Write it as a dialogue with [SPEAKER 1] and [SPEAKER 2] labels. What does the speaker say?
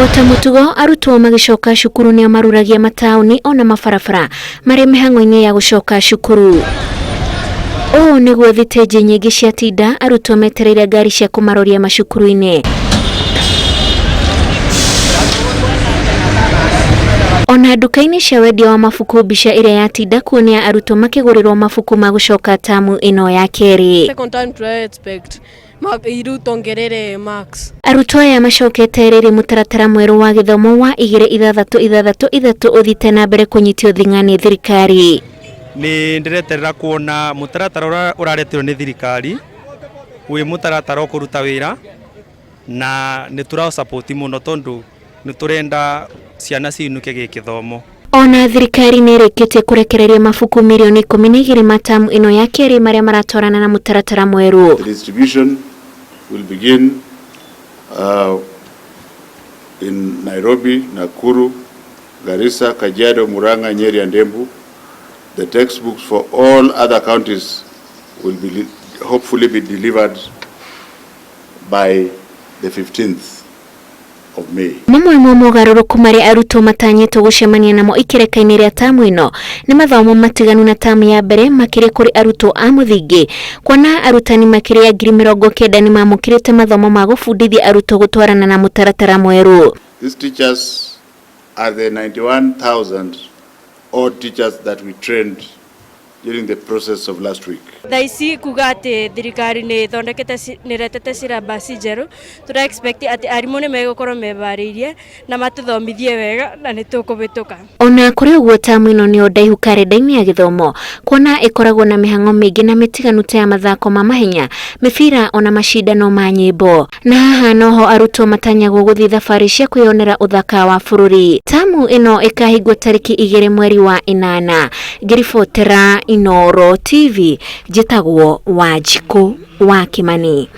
[SPEAKER 1] Ota mutugo arutwo magicoka cukuru nio maruragia matauni ona mabarabara mari mihang'o-ini ya gucoka cukuru. Niguo thitĩnji nyingĩ cia tinda arutwo metereire ngari cia kumaroria macukuru-ini. Ona nduka-ini cia wendia wa mabuku mbica iria yatinda kuonia arutwo makigurirwo mabuku ma gucoka tamu ino ya keeri. Arutwo aya macokete riri mutaratara mweru wa githomo wa 2-6-6 uthiite nambere kunyitio thinga ni thirikari.
[SPEAKER 2] Ni ndireterera kuona mutaratara uraretirwo ni thirikari wi mutaratara ukuruta wira na ni turao support muno tondu ni turenda ciana ciinuke githomo. Ona
[SPEAKER 1] thirikari ni rikite kurekereria mabuku milioni 12 matamu ino ya keeri maria maratwarana na mutaratara mweru.
[SPEAKER 3] The distribution will begin in Nairobi, Nakuru, Garissa, Kajiado, Murang'a, Nyeri and Embu. The textbooks for all other counties will be hopefully be delivered by the 15th of May.
[SPEAKER 1] Mamwe mogaruruku mari arutwo matanyitwo gucemania namo ikereka-ini ria tamu ino ni mathomo matiganu na tamu ya mbere makiri kuri arutwo a muthingi, kuona arutani makiri ya 90,000 ni mamukirite mathomo ma gubundithia arutwo gutwarana na mutaratara mweru.
[SPEAKER 3] These teachers are the 91,000 odd teachers that we trained during the process of last week.
[SPEAKER 4] Daisi kugate thirikari ni thondekete ni retete syllabus njeru tura expect ati arimu ni megukoro mebariirie na matuthomithie wega na ni tukubituka.
[SPEAKER 1] Ona kuri uguo tamu ino ni ndaihu karenda-ini ya githomo, kuona ikoragwo na mihang'o mingi na mitiganu ta ya mathako ma mahenya, mibira ona mashindano ma nyimbo. Na haha noho arutwo matanyagwo guthii thabari cia kwionera uthaka wa bururi. Tamu ino ikahingwo tariki 2 mweri wa 8. Ngiribotera Inoro TV, njitagwo Wanjiku wa Kimani.